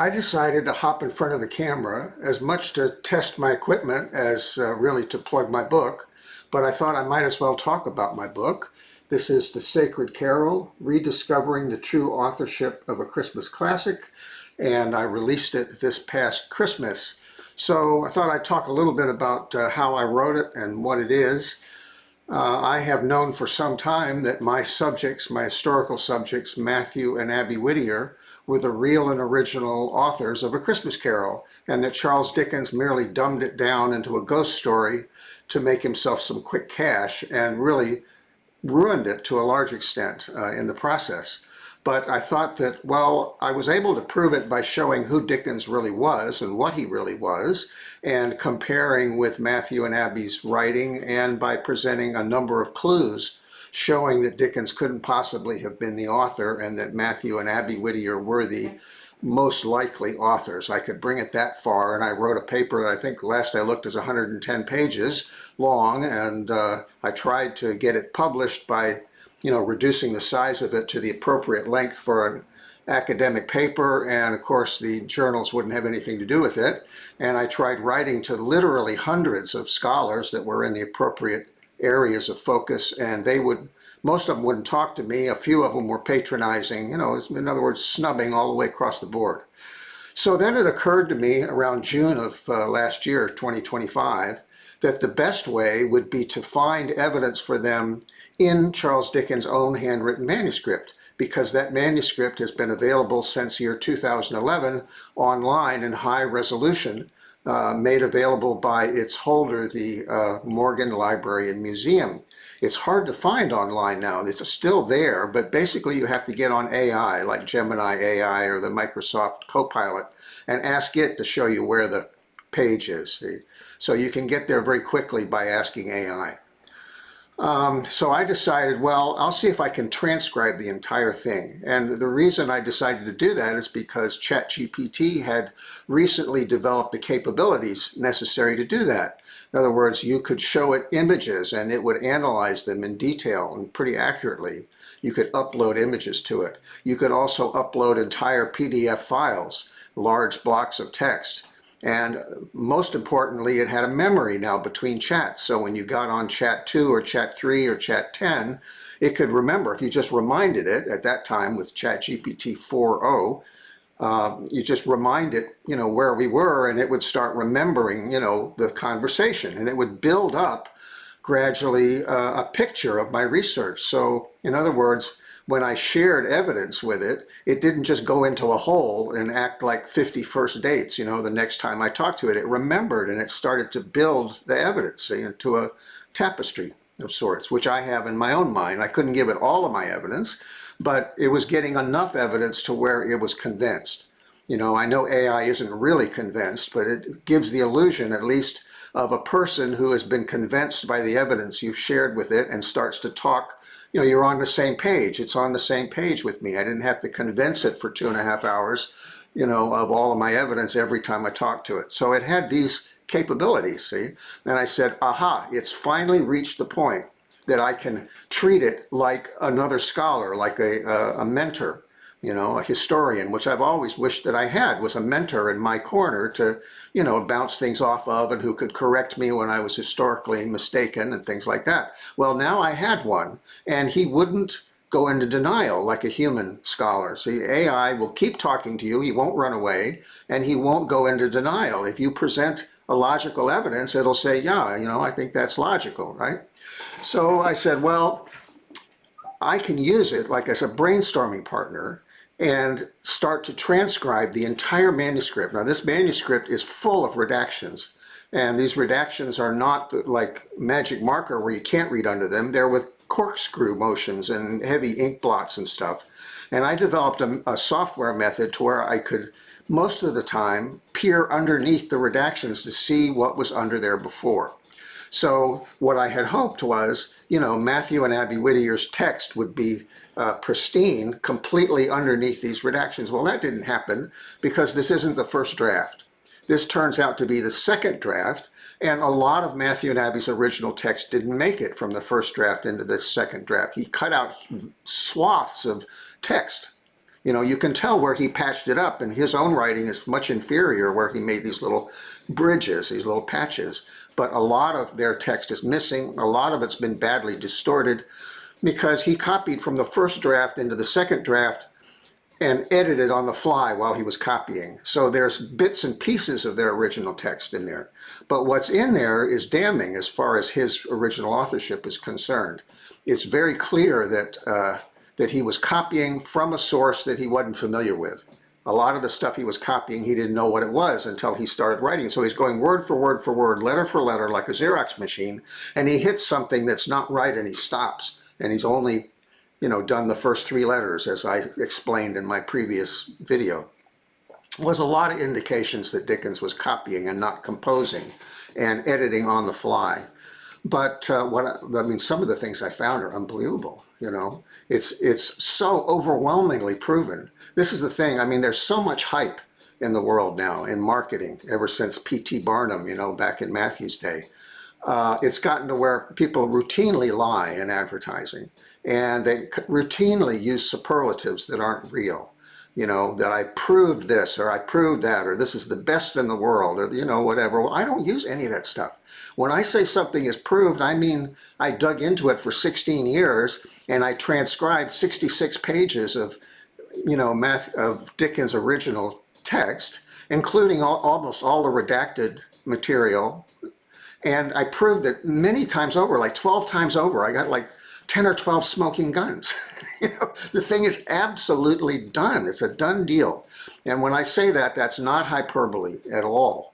I decided to hop in front of the camera as much to test my equipment as really to plug my book, but I thought I might as well talk about my book. This is The Sacred Carol, Rediscovering the True Authorship of a Christmas Classic, and I released it this past Christmas. So I thought I'd talk a little bit about how I wrote it and what it is. I have known for some time that my subjects, my historical subjects, Matthew and Abby Whittier, were the real and original authors of A Christmas Carol, and that Charles Dickens merely dumbed it down into a ghost story to make himself some quick cash and really ruined it to a large extent in the process. But I thought that, well, I was able to prove it by showing who Dickens really was and what he really was, and comparing with Matthew and Abby's writing, and by presenting a number of clues showing that Dickens couldn't possibly have been the author and that Matthew and Abby Whittier were the most likely authors. I could bring it that far, and I wrote a paper that I think last I looked is 110 pages long, and I tried to get it published by reducing the size of it to the appropriate length for an academic paper, and of course the journals wouldn't have anything to do with it. And I tried writing to literally hundreds of scholars that were in the appropriate areas of focus, and most of them wouldn't talk to me. A few of them were patronizing, in other words, snubbing all the way across the board. So then it occurred to me around June of last year, 2025, that the best way would be to find evidence for them in Charles Dickens' own handwritten manuscript, because that manuscript has been available since year 2011 online in high resolution, made available by its holder, the Morgan Library and Museum. It's hard to find online now. It's still there, but basically you have to get on AI, like Gemini AI or the Microsoft Copilot, and ask it to show you where the page is. See? So you can get there very quickly by asking AI. So I decided, well, I'll see if I can transcribe the entire thing. And the reason I decided to do that is because ChatGPT had recently developed the capabilities necessary to do that. In other words, you could show it images and it would analyze them in detail and pretty accurately. You could upload images to it. You could also upload entire PDF files, large blocks of text. And most importantly, it had a memory now between chats. So when you got on chat 2 or chat 3 or chat 10, it could remember. If you just reminded it at that time with ChatGPT 4.0, you just remind it, where we were, and it would start remembering, the conversation, and it would build up gradually a picture of my research. So in other words, when I shared evidence with it, it didn't just go into a hole and act like 50 first dates, the next time I talked to it. It remembered, and it started to build the evidence into a tapestry of sorts, which I have in my own mind. I couldn't give it all of my evidence, but it was getting enough evidence to where it was convinced. I know AI isn't really convinced, but it gives the illusion, at least, of a person who has been convinced by the evidence you've shared with it and starts to talk. You're on the same page. It's on the same page with me. I didn't have to convince it for 2.5 hours, of all of my evidence every time I talked to it. So it had these capabilities, see? And I said, aha, it's finally reached the point that I can treat it like another scholar, like a mentor, a historian, which I've always wished that I had, was a mentor in my corner to, bounce things off of, and who could correct me when I was historically mistaken and things like that. Well, now I had one, and he wouldn't go into denial like a human scholar. See, AI will keep talking to you, he won't run away, and he won't go into denial. If you present a logical evidence, it'll say, yeah, I think that's logical, right? So I said, well, I can use it like as a brainstorming partner and start to transcribe the entire manuscript. Now, this manuscript is full of redactions, and these redactions are not like magic marker where you can't read under them. They're with corkscrew motions and heavy ink blots and stuff. And I developed a software method to where I could, most of the time, peer underneath the redactions to see what was under there before. So what I had hoped was, Matthew and Abby Whittier's text would be pristine, completely underneath these redactions. Well, that didn't happen because this isn't the first draft. This turns out to be the second draft, and a lot of Matthew and Abby's original text didn't make it from the first draft into this second draft. He cut out swaths of text, You know, you can tell where he patched it up, and his own writing is much inferior, where he made these little bridges, these little patches. But a lot of their text is missing. A lot of it's been badly distorted because he copied from the first draft into the second draft and edited on the fly while he was copying. So there's bits and pieces of their original text in there. But what's in there is damning as far as his original authorship is concerned. It's very clear that, that he was copying from a source that he wasn't familiar with. A lot of the stuff he was copying, he didn't know what it was until he started writing. So he's going word for word for word, letter for letter, like a Xerox machine, and he hits something that's not right and he stops. And he's only, you know, done the first 3 letters, as I explained in my previous video. Was a lot of indications that Dickens was copying and not composing and editing on the fly. But some of the things I found are unbelievable. You know, it's so overwhelmingly proven. This is the thing. I mean, there's so much hype in the world now in marketing ever since P.T. Barnum, you know, back in Matthew's day. It's gotten to where people routinely lie in advertising, and they routinely use superlatives that aren't real. You know, that I proved this, or I proved that, or this is the best in the world, or, you know, whatever. Well, I don't use any of that stuff. When I say something is proved, I mean I dug into it for 16 years and I transcribed 66 pages of, you know, of Dickens' original text, including almost all the redacted material. And I proved it many times over, like 12 times over. I got like 10 or 12 smoking guns. You know, the thing is absolutely done. It's a done deal. And when I say that, that's not hyperbole at all.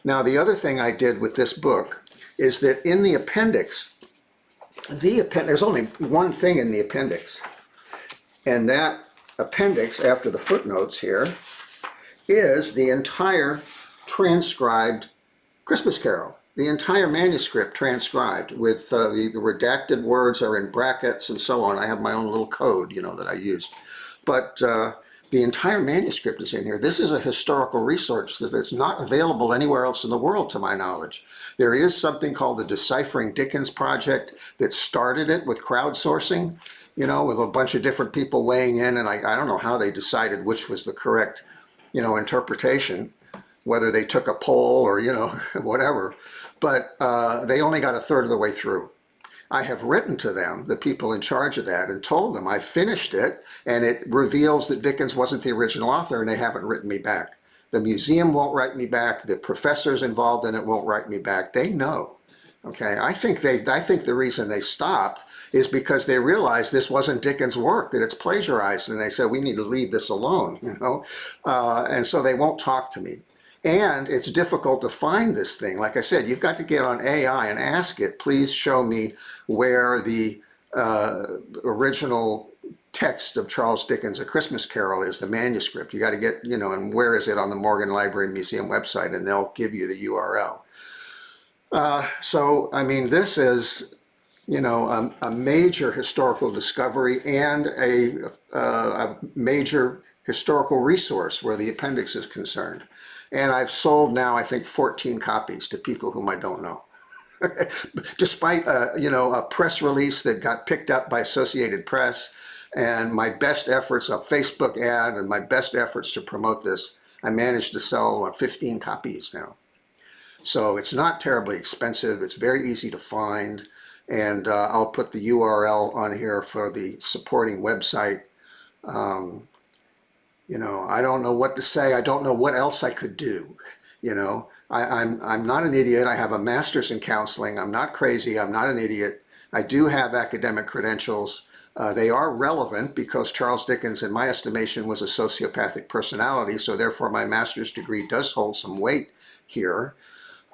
Now, the other thing I did with this book is that in the appendix, there's only one thing in the appendix. And that appendix, after the footnotes here, is the entire transcribed Christmas Carol. The entire manuscript transcribed with the redacted words are in brackets and so on. I have my own little code, you know, that I used. But the entire manuscript is in here. This is a historical resource that's not available anywhere else in the world, to my knowledge. There is something called the Deciphering Dickens Project that started it with crowdsourcing, you know, with a bunch of different people weighing in, and I don't know how they decided which was the correct, you know, interpretation, whether they took a poll or, you know, whatever. But they only got a third of the way through. I have written to them, the people in charge of that, and told them I finished it, and it reveals that Dickens wasn't the original author, and they haven't written me back. The museum won't write me back. The professors involved in it won't write me back. They know. Okay, I think the reason they stopped is because they realized this wasn't Dickens' work, that it's plagiarized, and they said we need to leave this alone, you know, and so they won't talk to me. And it's difficult to find this thing. Like I said, you've got to get on AI and ask it, please show me where the original text of Charles Dickens' A Christmas Carol is, the manuscript. You got to get, you know, and where is it on the Morgan Library Museum website, and they'll give you the URL. So, I mean, this is, you know, a major historical discovery and a major historical resource where the appendix is concerned. And I've sold now, I think, 14 copies to people whom I don't know. Despite, you know, a press release that got picked up by Associated Press and my best efforts, a Facebook ad, and my best efforts to promote this, I managed to sell 15 copies now. So it's not terribly expensive. It's very easy to find. And I'll put the URL on here for the supporting website. You know, I don't know what to say. I don't know what else I could do. You know, I'm not an idiot. I have a master's in counseling. I'm not crazy. I'm not an idiot. I do have academic credentials. They are relevant because Charles Dickens, in my estimation, was a sociopathic personality. So therefore, my master's degree does hold some weight here.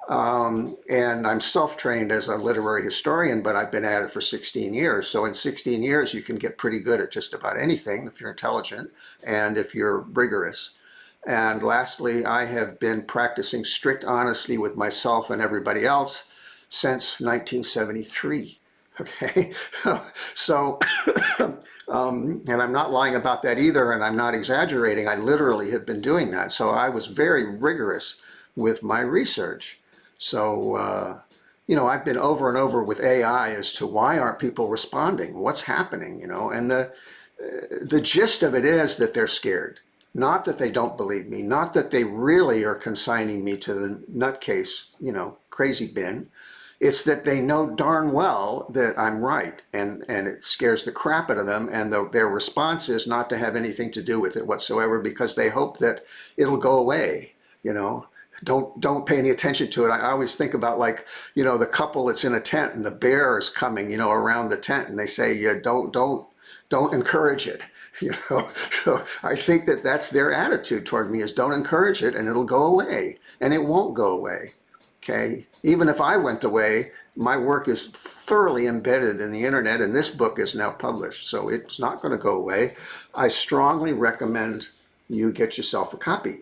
And I'm self-trained as a literary historian, but I've been at it for 16 years. So in 16 years, you can get pretty good at just about anything if you're intelligent and if you're rigorous. And lastly, I have been practicing strict honesty with myself and everybody else since 1973. Okay, so, and I'm not lying about that either, and I'm not exaggerating. I literally have been doing that. So I was very rigorous with my research. So, you know, I've been over and over with AI as to why aren't people responding? What's happening, you know? And the gist of it is that they're scared. Not that they don't believe me, not that they really are consigning me to the nutcase, crazy bin. It's that they know darn well that I'm right, and it scares the crap out of them, and their response is not to have anything to do with it whatsoever, because they hope that it'll go away, you know. Don't pay any attention to it. I always think about, like, the couple that's in a tent and the bear is coming, around the tent, and they say, yeah, don't encourage it. So I think that that's their attitude toward me, is don't encourage it and it'll go away, and it won't go away. Okay, even if I went away, my work is thoroughly embedded in the internet, and this book is now published, so it's not going to go away. I strongly recommend you get yourself a copy.